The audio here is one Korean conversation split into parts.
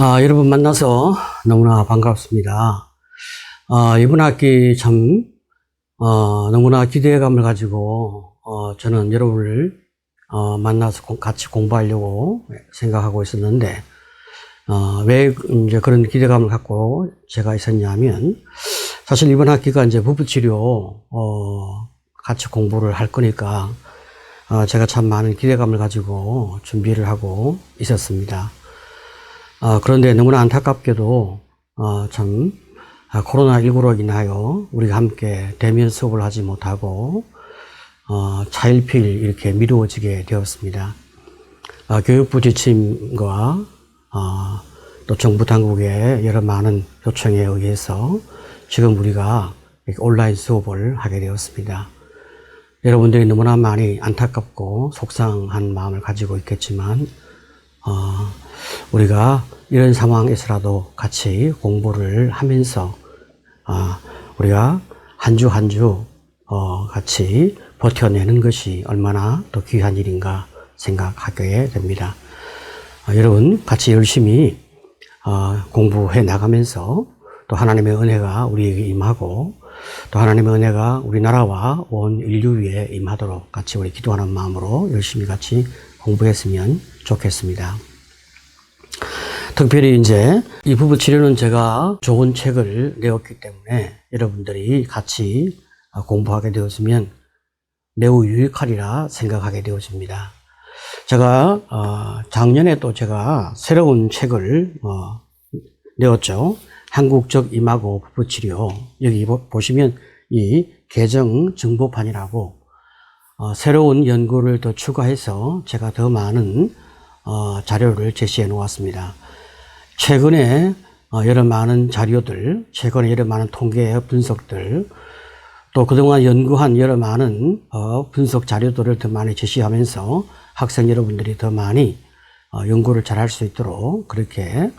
여러분 만나서 너무나 반갑습니다. 이번 학기 참, 너무나 기대감을 가지고, 저는 여러분을, 만나서 같이 공부하려고 생각하고 있었는데, 왜 이제 그런 기대감을 갖고 제가 있었냐면, 사실 이번 학기가 이제 부부치료, 같이 공부를 할 거니까, 제가 참 많은 기대감을 가지고 준비를 하고 있었습니다. 그런데 너무나 안타깝게도, 코로나19로 인하여 우리가 함께 대면 수업을 하지 못하고, 차일피일 이렇게 미루어지게 되었습니다. 교육부 지침과, 또 정부 당국의 여러 많은 요청에 의해서 지금 우리가 온라인 수업을 하게 되었습니다. 여러분들이 너무나 많이 안타깝고 속상한 마음을 가지고 있겠지만, 우리가 이런 상황에서라도 같이 공부를 하면서, 우리가 한 주 한 주, 같이 버텨내는 것이 얼마나 더 귀한 일인가 생각하게 됩니다. 여러분, 같이 열심히, 공부해 나가면서 또 하나님의 은혜가 우리에게 임하고 또 하나님의 은혜가 우리나라와 온 인류 위에 임하도록 같이 우리 기도하는 마음으로 열심히 같이 공부했으면 좋겠습니다. 특별히 이제 이 부부 치료는 제가 좋은 책을 내었기 때문에 여러분들이 같이 공부하게 되었으면 매우 유익하리라 생각하게 되어집니다. 제가 작년에 또 제가 새로운 책을 내었죠. 한국적 이마고 부부 치료. 여기 보시면 이 개정 정보판이라고 새로운 연구를 더 추가해서 제가 더 많은 자료를 제시해 놓았습니다. 최근에 여러 많은 자료들, 최근에 여러 많은 통계 분석들, 또 그동안 연구한 여러 많은 분석 자료들을 더 많이 제시하면서 학생 여러분들이 더 많이 연구를 잘 할 수 있도록 그렇게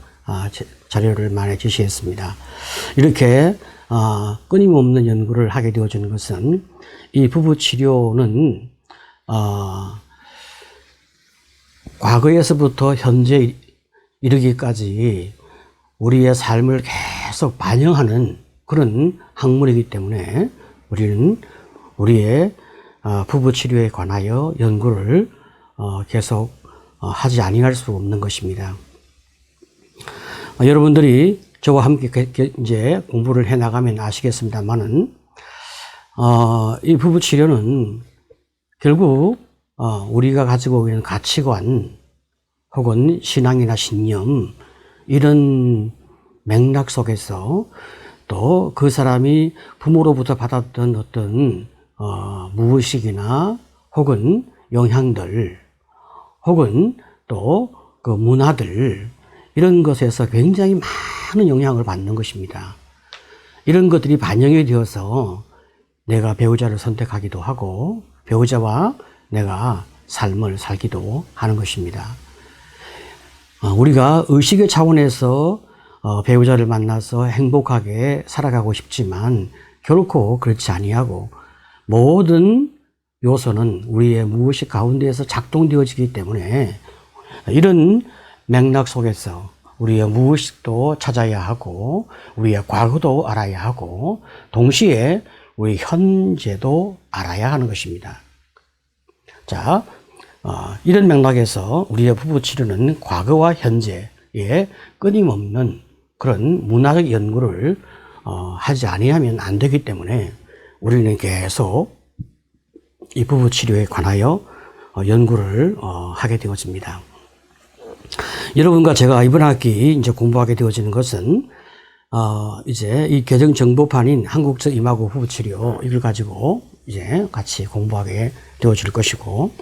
자료를 많이 제시했습니다. 이렇게 끊임없는 연구를 하게 되어지는 것은 이 부부 치료는 과거에서부터 현재 이르기까지 우리의 삶을 계속 반영하는 그런 학문이기 때문에 우리는 우리의 부부 치료에 관하여 연구를 계속 하지 아니할 수 없는 것입니다. 여러분들이 저와 함께 이제 공부를 해 나가면 아시겠습니다만은 이 부부 치료는 결국 우리가 가지고 있는 가치관 혹은 신앙이나 신념 이런 맥락 속에서 또 그 사람이 부모로부터 받았던 어떤 무의식이나 혹은 영향들 혹은 또 그 문화들 이런 것에서 굉장히 많은 영향을 받는 것입니다. 이런 것들이 반영이 되어서 내가 배우자를 선택하기도 하고 배우자와 내가 삶을 살기도 하는 것입니다. 우리가 의식의 차원에서 배우자를 만나서 행복하게 살아가고 싶지만 결코 그렇지 아니하고 모든 요소는 우리의 무의식 가운데에서 작동되어지기 때문에 이런 맥락 속에서 우리의 무의식도 찾아야 하고 우리의 과거도 알아야 하고 동시에 우리 현재도 알아야 하는 것입니다. 자, 이런 맥락에서 우리의 부부 치료는 과거와 현재에 끊임없는 그런 문화적 연구를 하지 아니하면 안 되기 때문에 우리는 계속 이 부부 치료에 관하여 연구를 하게 되어집니다. 여러분과 제가 이번 학기 이제 공부하게 되어지는 것은 이제 이 개정 정보판인 한국적 이마고 부부 치료 이걸 가지고 이제 같이 공부하게 되어질 것이고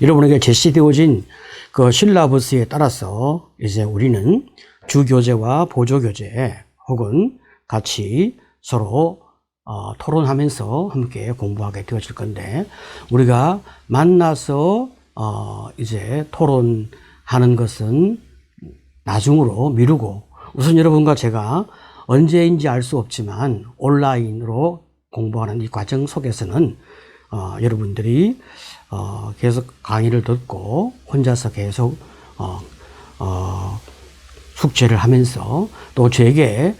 여러분에게 제시되어진 그 실라버스에 따라서 이제 우리는 주교재와 보조교재 혹은 같이 서로 토론하면서 함께 공부하게 되어질 건데 우리가 만나서 이제 토론하는 것은 나중으로 미루고 우선 여러분과 제가 언제인지 알 수 없지만 온라인으로 공부하는 이 과정 속에서는 여러분들이 계속 강의를 듣고 혼자서 계속 숙제를 하면서 또 저에게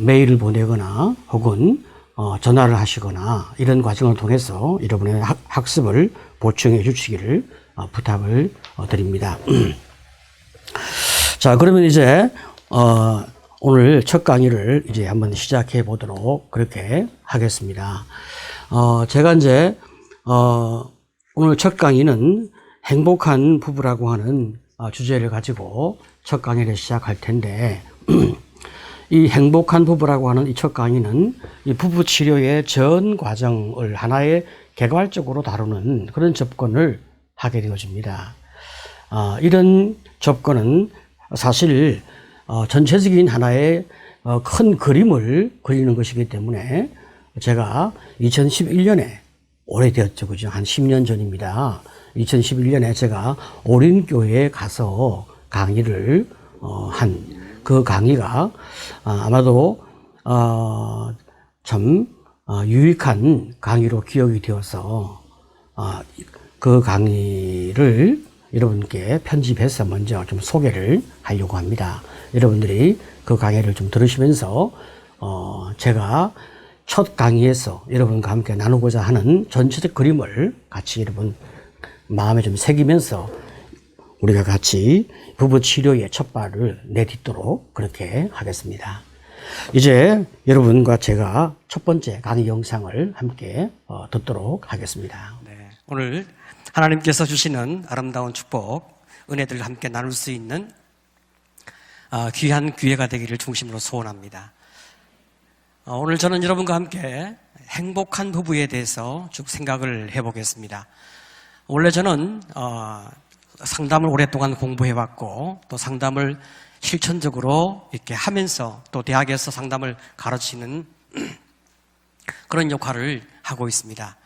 메일을 보내거나 혹은 전화를 하시거나 이런 과정을 통해서 여러분의 학습을 보충해 주시기를 부탁을 드립니다. 자, 그러면 이제 오늘 첫 강의를 이제 한번 시작해 보도록 그렇게 하겠습니다. 제가 이제 오늘 첫 강의는 행복한 부부라고 하는 주제를 가지고 첫 강의를 시작할 텐데 이 행복한 부부라고 하는 이 첫 강의는 이 부부 치료의 전 과정을 하나의 개괄적으로 다루는 그런 접근을 하게 되어집니다. 이런 접근은 사실 전체적인 하나의 큰 그림을 그리는 것이기 때문에 제가 2011년에 오래되었죠. 그죠? 한 10년 전입니다. 2011년에 제가 오린교회에 가서 강의를 한 그 강의가 아마도 참 유익한 강의로 기억이 되어서 그 강의를 여러분께 편집해서 먼저 좀 소개를 하려고 합니다. 여러분들이 그 강의를 좀 들으시면서 제가 첫 강의에서 여러분과 함께 나누고자 하는 전체적 그림을 같이 여러분 마음에 좀 새기면서 우리가 같이 부부 치료의 첫 발을 내딛도록 그렇게 하겠습니다. 이제 여러분과 제가 첫 번째 강의 영상을 함께 듣도록 하겠습니다. 네, 오늘 하나님께서 주시는 아름다운 축복, 은혜들을 함께 나눌 수 있는 귀한 기회가 되기를 중심으로 소원합니다. 오늘 저는 여러분과 함께 행복한 부부에 대해서 쭉 생각을 해보겠습니다. 원래 저는 상담을 오랫동안 공부해왔고 또 상담을 실천적으로 이렇게 하면서 또 대학에서 상담을 가르치는 그런 역할을 하고 있습니다.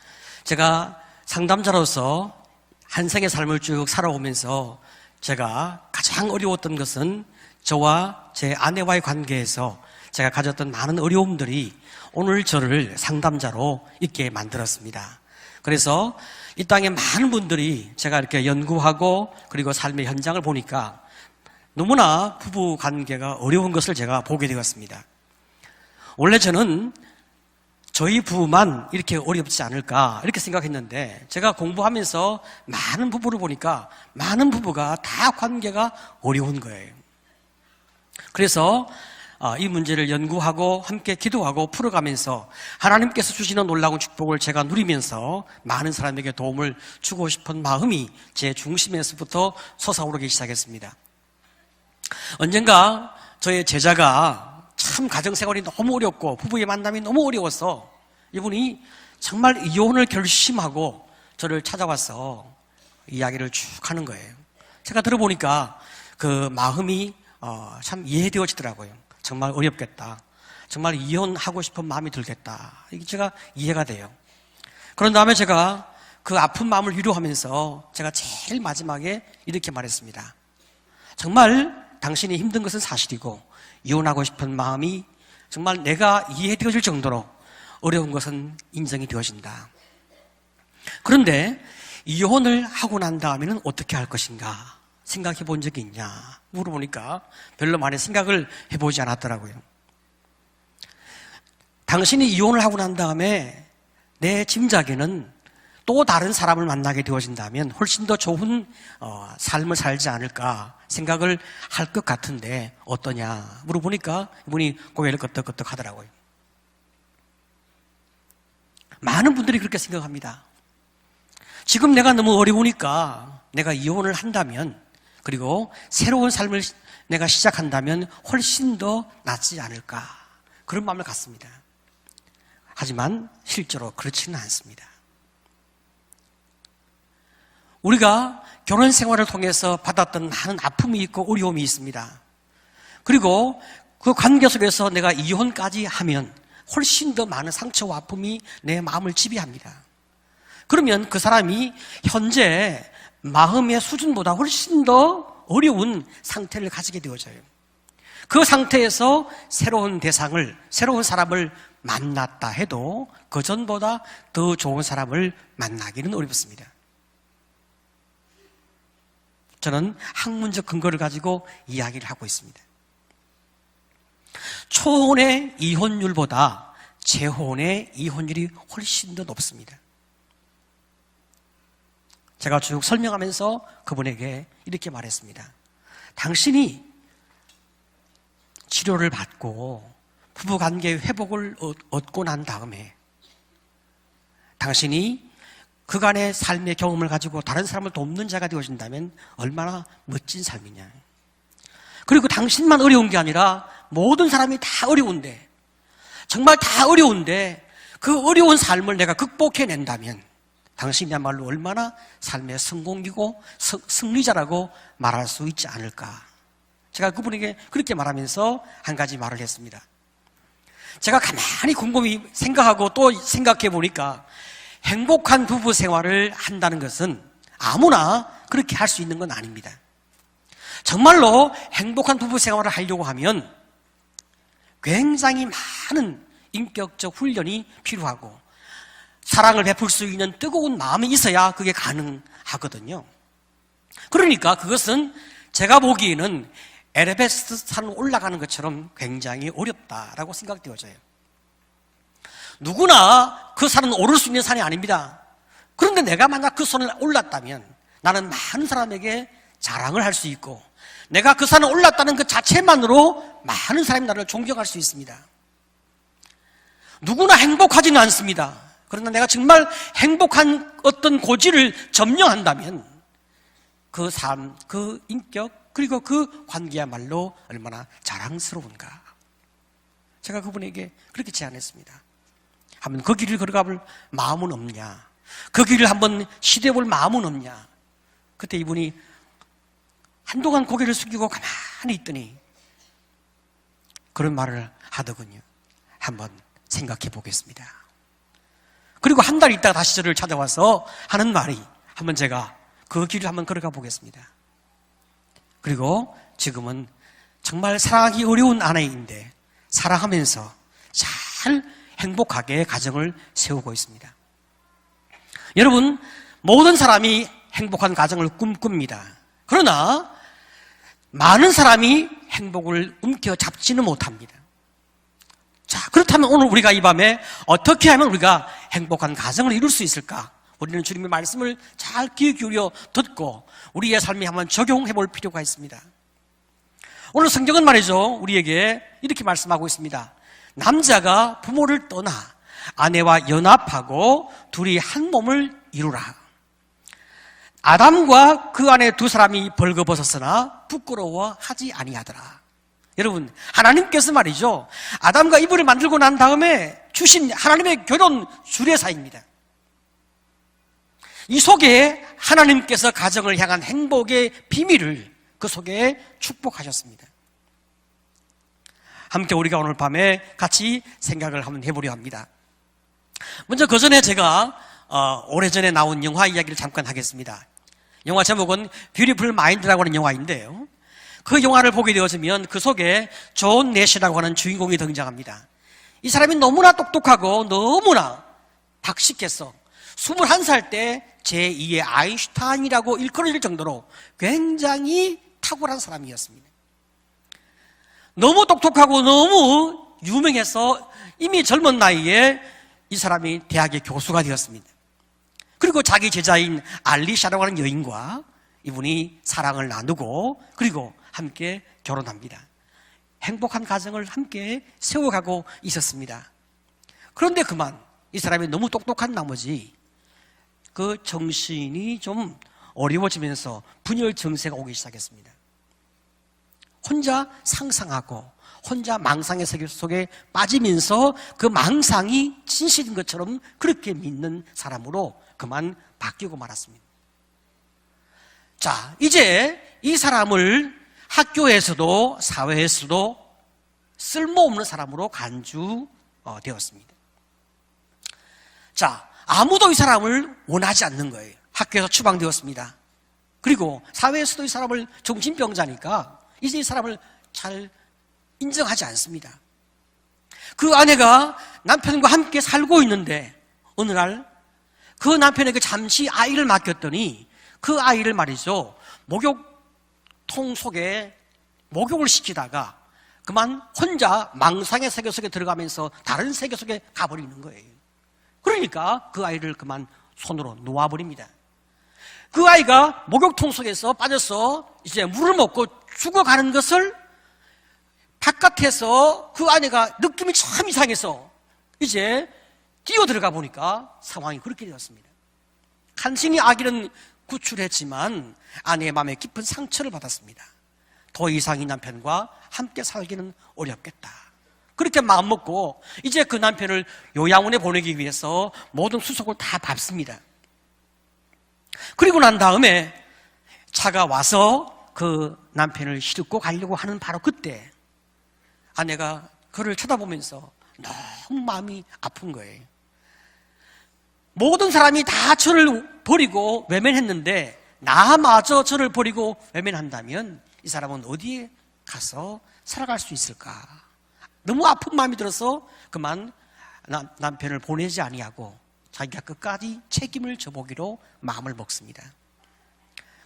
제가 상담자로서 한 생의 삶을 쭉 살아오면서 제가 가장 어려웠던 것은 저와 제 아내와의 관계에서 제가 가졌던 많은 어려움들이 오늘 저를 상담자로 있게 만들었습니다. 그래서 이 땅에 많은 분들이 제가 이렇게 연구하고 그리고 삶의 현장을 보니까 너무나 부부 관계가 어려운 것을 제가 보게 되었습니다. 원래 저는 저희 부부만 이렇게 어렵지 않을까 이렇게 생각했는데 제가 공부하면서 많은 부부를 보니까 많은 부부가 다 관계가 어려운 거예요. 그래서 이 문제를 연구하고 함께 기도하고 풀어가면서 하나님께서 주시는 놀라운 축복을 제가 누리면서 많은 사람에게 도움을 주고 싶은 마음이 제 중심에서부터 솟아오르기 시작했습니다. 언젠가 저의 제자가 참 가정생활이 너무 어렵고 부부의 만남이 너무 어려워서 이분이 정말 이혼을 결심하고 저를 찾아와서 이야기를 쭉 하는 거예요. 제가 들어보니까 그 마음이 참 이해되어지더라고요. 정말 어렵겠다. 정말 이혼하고 싶은 마음이 들겠다. 이게 제가 이해가 돼요. 그런 다음에 제가 그 아픈 마음을 위로하면서 제가 제일 마지막에 이렇게 말했습니다. 정말 당신이 힘든 것은 사실이고 이혼하고 싶은 마음이 정말 내가 이해되어질 정도로 어려운 것은 인정이 되어진다. 그런데 이혼을 하고 난 다음에는 어떻게 할 것인가 생각해 본 적이 있냐 물어보니까 별로 많이 생각을 해보지 않았더라고요. 당신이 이혼을 하고 난 다음에 내 짐작에는 또 다른 사람을 만나게 되어진다면 훨씬 더 좋은 삶을 살지 않을까 생각을 할 것 같은데 어떠냐 물어보니까 이분이 고개를 끄덕끄덕 하더라고요. 많은 분들이 그렇게 생각합니다. 지금 내가 너무 어려우니까 내가 이혼을 한다면 그리고 새로운 삶을 내가 시작한다면 훨씬 더 낫지 않을까 그런 마음을 갖습니다. 하지만 실제로 그렇지는 않습니다. 우리가 결혼 생활을 통해서 받았던 많은 아픔이 있고 어려움이 있습니다. 그리고 그 관계 속에서 내가 이혼까지 하면 훨씬 더 많은 상처와 아픔이 내 마음을 지배합니다. 그러면 그 사람이 현재 마음의 수준보다 훨씬 더 어려운 상태를 가지게 되어져요. 그 상태에서 새로운 대상을, 새로운 사람을 만났다 해도 그 전보다 더 좋은 사람을 만나기는 어렵습니다. 저는 학문적 근거를 가지고 이야기를 하고 있습니다. 초혼의 이혼율보다 재혼의 이혼율이 훨씬 더 높습니다. 제가 쭉 설명하면서 그분에게 이렇게 말했습니다. 당신이 치료를 받고 부부관계의 회복을 얻고 난 다음에 당신이 그간의 삶의 경험을 가지고 다른 사람을 돕는 자가 되어진다면 얼마나 멋진 삶이냐. 그리고 당신만 어려운 게 아니라 모든 사람이 다 어려운데, 정말 다 어려운데 그 어려운 삶을 내가 극복해낸다면 당신이야말로 얼마나 삶의 성공이고 승리자라고 말할 수 있지 않을까. 제가 그분에게 그렇게 말하면서 한 가지 말을 했습니다. 제가 가만히 곰곰이 생각하고 또 생각해 보니까 행복한 부부 생활을 한다는 것은 아무나 그렇게 할 수 있는 건 아닙니다. 정말로 행복한 부부 생활을 하려고 하면 굉장히 많은 인격적 훈련이 필요하고 사랑을 베풀 수 있는 뜨거운 마음이 있어야 그게 가능하거든요. 그러니까 그것은 제가 보기에는 에베레스트 산을 올라가는 것처럼 굉장히 어렵다라고 생각되어져요. 누구나 그 산은 오를 수 있는 산이 아닙니다. 그런데 내가 만약 그 산을 올랐다면 나는 많은 사람에게 자랑을 할 수 있고 내가 그 산을 올랐다는 그 자체만으로 많은 사람이 나를 존경할 수 있습니다. 누구나 행복하지는 않습니다. 그러나 내가 정말 행복한 어떤 고지를 점령한다면 그 삶, 그 인격, 그리고 그 관계야말로 얼마나 자랑스러운가. 제가 그분에게 그렇게 제안했습니다. 한번 그 길을 걸어가볼 마음은 없냐? 그 길을 한번 시도해볼 마음은 없냐? 그때 이분이 한동안 고개를 숙이고 가만히 있더니 그런 말을 하더군요. 한번 생각해 보겠습니다. 그리고 한 달 있다가 다시 저를 찾아와서 하는 말이 한번 제가 그 길을 한번 걸어가 보겠습니다. 그리고 지금은 정말 사랑하기 어려운 아내인데 사랑하면서 잘 행복하게 가정을 세우고 있습니다. 여러분, 모든 사람이 행복한 가정을 꿈꿉니다. 그러나 많은 사람이 행복을 움켜잡지는 못합니다. 자, 그렇다면 오늘 우리가 이 밤에 어떻게 하면 우리가 행복한 가정을 이룰 수 있을까? 우리는 주님의 말씀을 잘 귀 기울여 듣고 우리의 삶에 한번 적용해 볼 필요가 있습니다. 오늘 성경은 말이죠, 우리에게 이렇게 말씀하고 있습니다. 남자가 부모를 떠나 아내와 연합하고 둘이 한 몸을 이루라. 아담과 그 안에 두 사람이 벌거벗었으나 부끄러워하지 아니하더라. 여러분, 하나님께서 말이죠, 아담과 이브를 만들고 난 다음에 주신 하나님의 결혼 주례사입니다. 이 속에 하나님께서 가정을 향한 행복의 비밀을 그 속에 축복하셨습니다. 함께 우리가 오늘 밤에 같이 생각을 한번 해보려 합니다. 먼저 그 전에 제가 오래전에 나온 영화 이야기를 잠깐 하겠습니다. 영화 제목은 뷰티풀 마인드라고 하는 영화인데요, 그 영화를 보게 되어지면 그 속에 존 내시라고 하는 주인공이 등장합니다. 이 사람이 너무나 똑똑하고 너무나 박식해서 21살 때 제2의 아인슈타인이라고 일컬어질 정도로 굉장히 탁월한 사람이었습니다. 너무 똑똑하고 너무 유명해서 이미 젊은 나이에 이 사람이 대학의 교수가 되었습니다. 그리고 자기 제자인 알리샤라고 하는 여인과 이분이 사랑을 나누고 그리고 함께 결혼합니다. 행복한 가정을 함께 세워가고 있었습니다. 그런데 그만 이 사람이 너무 똑똑한 나머지 그 정신이 좀 어려워지면서 분열 증세가 오기 시작했습니다. 혼자 상상하고 혼자 망상의 세계 속에 빠지면서 그 망상이 진실인 것처럼 그렇게 믿는 사람으로 그만 바뀌고 말았습니다. 자, 이제 이 사람을 학교에서도 사회에서도 쓸모없는 사람으로 간주되었습니다. 자, 아무도 이 사람을 원하지 않는 거예요. 학교에서 추방되었습니다. 그리고 사회에서도 이 사람을 정신병자니까 이제 이 사람을 잘 인정하지 않습니다. 그 아내가 남편과 함께 살고 있는데 어느 날 그 남편에게 잠시 아이를 맡겼더니 그 아이를 말이죠, 목욕통 속에 목욕을 시키다가 그만 혼자 망상의 세계 속에 들어가면서 다른 세계 속에 가버리는 거예요. 그러니까 그 아이를 그만 손으로 놓아버립니다. 그 아이가 목욕통 속에서 빠져서 이제 물을 먹고 죽어가는 것을 바깥에서 그 아내가 느낌이 참 이상해서 이제 뛰어 들어가 보니까 상황이 그렇게 되었습니다. 간신히 아기는 구출했지만 아내의 마음에 깊은 상처를 받았습니다. 더 이상 이 남편과 함께 살기는 어렵겠다. 그렇게 마음먹고 이제 그 남편을 요양원에 보내기 위해서 모든 수속을 다 밟습니다. 그리고 난 다음에 차가 와서 그 남편을 싣고 가려고 하는 바로 그때 아내가 그를 쳐다보면서 너무 마음이 아픈 거예요. 모든 사람이 다 저를 버리고 외면했는데 나마저 저를 버리고 외면한다면 이 사람은 어디에 가서 살아갈 수 있을까? 너무 아픈 마음이 들어서 그만 남편을 보내지 아니하고 자기가 끝까지 책임을 져보기로 마음을 먹습니다.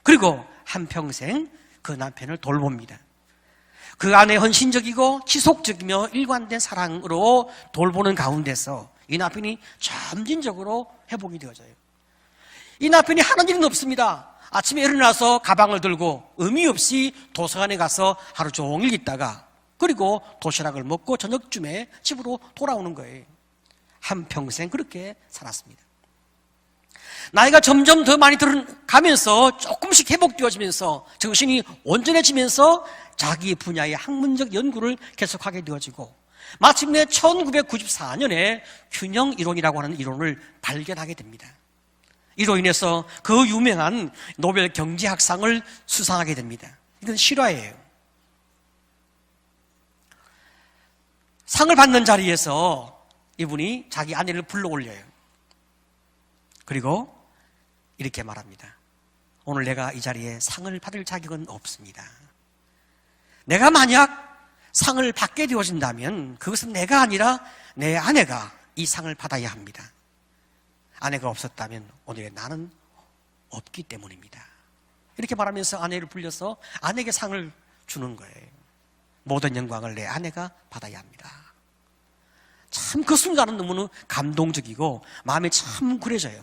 그리고 한평생 그 남편을 돌봅니다. 그 안에 헌신적이고 지속적이며 일관된 사랑으로 돌보는 가운데서 이 남편이 점진적으로 회복이 되어져요. 이 남편이 하는 일은 없습니다. 아침에 일어나서 가방을 들고 의미 없이 도서관에 가서 하루 종일 있다가 그리고 도시락을 먹고 저녁쯤에 집으로 돌아오는 거예요. 한평생 그렇게 살았습니다. 나이가 점점 더 많이 들어가면서 조금씩 회복되어지면서 정신이 온전해지면서 자기 분야의 학문적 연구를 계속하게 되어지고 마침내 1994년에 균형 이론이라고 하는 이론을 발견하게 됩니다. 이로 인해서 그 유명한 노벨 경제학상을 수상하게 됩니다. 이건 실화예요. 상을 받는 자리에서 이분이 자기 아내를 불러올려요. 그리고 이렇게 말합니다. 오늘 내가 이 자리에 상을 받을 자격은 없습니다. 내가 만약 상을 받게 되어진다면 그것은 내가 아니라 내 아내가 이 상을 받아야 합니다. 아내가 없었다면 오늘의 나는 없기 때문입니다. 이렇게 말하면서 아내를 불려서 아내에게 상을 주는 거예요. 모든 영광을 내 아내가 받아야 합니다. 참 그 순간은 너무나 감동적이고 마음이 참 뭉클해져요.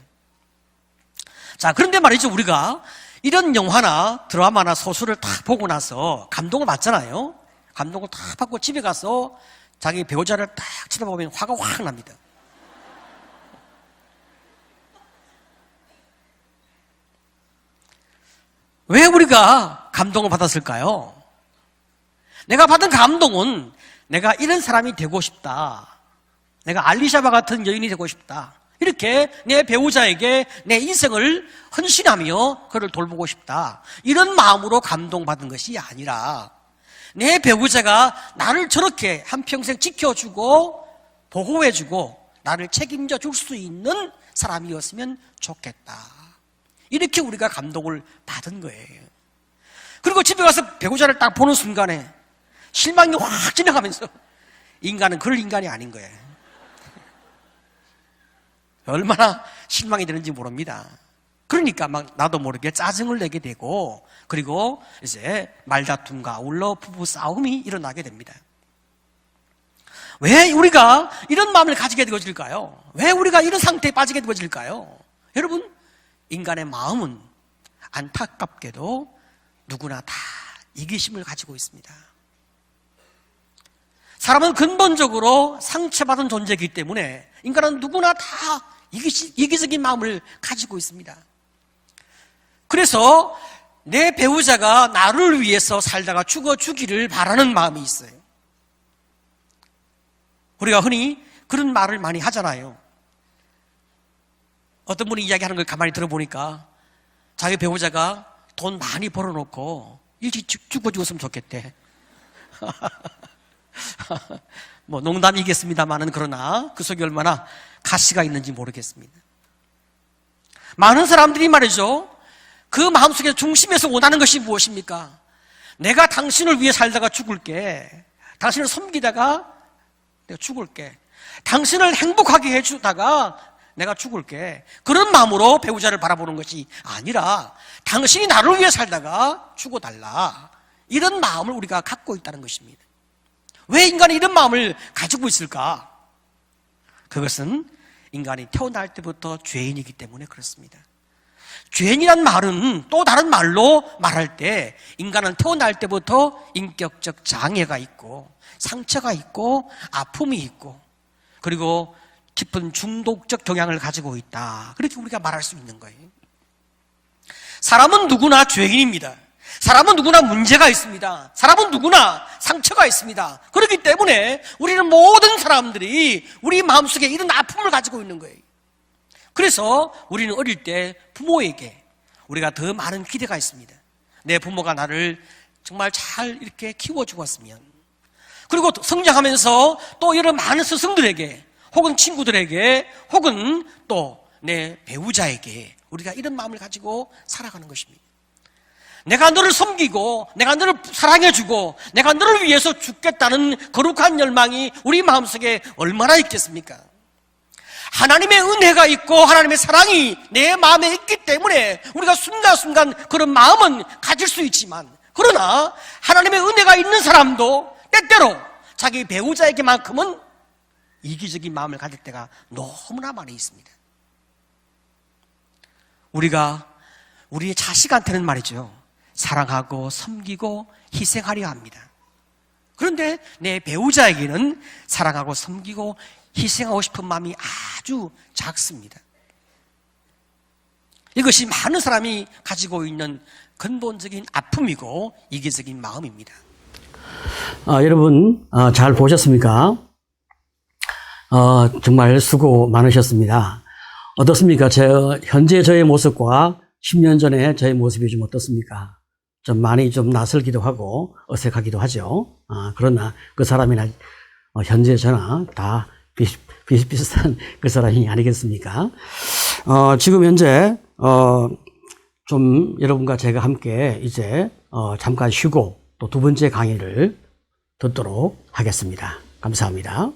자, 그런데 말이죠, 우리가 이런 영화나 드라마나 소설을 딱 보고 나서 감동을 받잖아요. 감동을 딱 받고 집에 가서 자기 배우자를 딱 쳐다보면 화가 확 납니다. 왜 우리가 감동을 받았을까요? 내가 받은 감동은 내가 이런 사람이 되고 싶다. 내가 알리샤바 같은 여인이 되고 싶다. 이렇게 내 배우자에게 내 인생을 헌신하며 그를 돌보고 싶다. 이런 마음으로 감동받은 것이 아니라 내 배우자가 나를 저렇게 한평생 지켜주고 보호해주고 나를 책임져 줄 수 있는 사람이었으면 좋겠다. 이렇게 우리가 감동을 받은 거예요. 그리고 집에 가서 배우자를 딱 보는 순간에 실망이 확 지나가면서 인간은 그럴 인간이 아닌 거예요. 얼마나 실망이 되는지 모릅니다. 그러니까 막 나도 모르게 짜증을 내게 되고 그리고 이제 말다툼과 아울러 부부 싸움이 일어나게 됩니다. 왜 우리가 이런 마음을 가지게 되어질까요? 왜 우리가 이런 상태에 빠지게 되어질까요? 여러분, 인간의 마음은 안타깝게도 누구나 다 이기심을 가지고 있습니다. 사람은 근본적으로 상처받은 존재이기 때문에 인간은 누구나 다 이기적인 마음을 가지고 있습니다. 그래서 내 배우자가 나를 위해서 살다가 죽어주기를 바라는 마음이 있어요. 우리가 흔히 그런 말을 많이 하잖아요. 어떤 분이 이야기하는 걸 가만히 들어보니까 자기 배우자가 돈 많이 벌어놓고 일찍 죽어주었으면 좋겠대. 뭐 농담이겠습니다만은 그러나 그 속에 얼마나 가시가 있는지 모르겠습니다. 많은 사람들이 말이죠, 그 마음속에 중심에서 원하는 것이 무엇입니까? 내가 당신을 위해 살다가 죽을게. 당신을 섬기다가 내가 죽을게. 당신을 행복하게 해주다가 내가 죽을게. 그런 마음으로 배우자를 바라보는 것이 아니라 당신이 나를 위해 살다가 죽어달라. 이런 마음을 우리가 갖고 있다는 것입니다. 왜 인간이 이런 마음을 가지고 있을까? 그것은 인간이 태어날 때부터 죄인이기 때문에 그렇습니다. 죄인이란 말은 또 다른 말로 말할 때 인간은 태어날 때부터 인격적 장애가 있고 상처가 있고 아픔이 있고 그리고 깊은 중독적 경향을 가지고 있다. 그렇게 우리가 말할 수 있는 거예요. 사람은 누구나 죄인입니다. 사람은 누구나 문제가 있습니다. 사람은 누구나 상처가 있습니다. 그렇기 때문에 우리는 모든 사람들이 우리 마음속에 이런 아픔을 가지고 있는 거예요. 그래서 우리는 어릴 때 부모에게 우리가 더 많은 기대가 있습니다. 내 부모가 나를 정말 잘 이렇게 키워주었으면, 그리고 성장하면서 또 여러 많은 스승들에게 혹은 친구들에게 혹은 또 내 배우자에게 우리가 이런 마음을 가지고 살아가는 것입니다. 내가 너를 섬기고 내가 너를 사랑해주고 내가 너를 위해서 죽겠다는 거룩한 열망이 우리 마음속에 얼마나 있겠습니까? 하나님의 은혜가 있고 하나님의 사랑이 내 마음에 있기 때문에 우리가 순간순간 그런 마음은 가질 수 있지만, 그러나 하나님의 은혜가 있는 사람도 때때로 자기 배우자에게만큼은 이기적인 마음을 가질 때가 너무나 많이 있습니다. 우리가 우리의 자식한테는 말이죠, 사랑하고 섬기고 희생하려 합니다. 그런데 내 배우자에게는 사랑하고 섬기고 희생하고 싶은 마음이 아주 작습니다. 이것이 많은 사람이 가지고 있는 근본적인 아픔이고 이기적인 마음입니다. 여러분 잘 보셨습니까? 정말 수고 많으셨습니다. 어떻습니까? 현재 저의 모습과 10년 전에 저의 모습이 좀 어떻습니까? 좀 많이 좀 낯설기도 하고 어색하기도 하죠. 그러나 그 사람이나 현재 저나 다 비슷비슷한 그 사람이 아니겠습니까? 지금 현재 좀 여러분과 제가 함께 이제 잠깐 쉬고 또 두 번째 강의를 듣도록 하겠습니다. 감사합니다.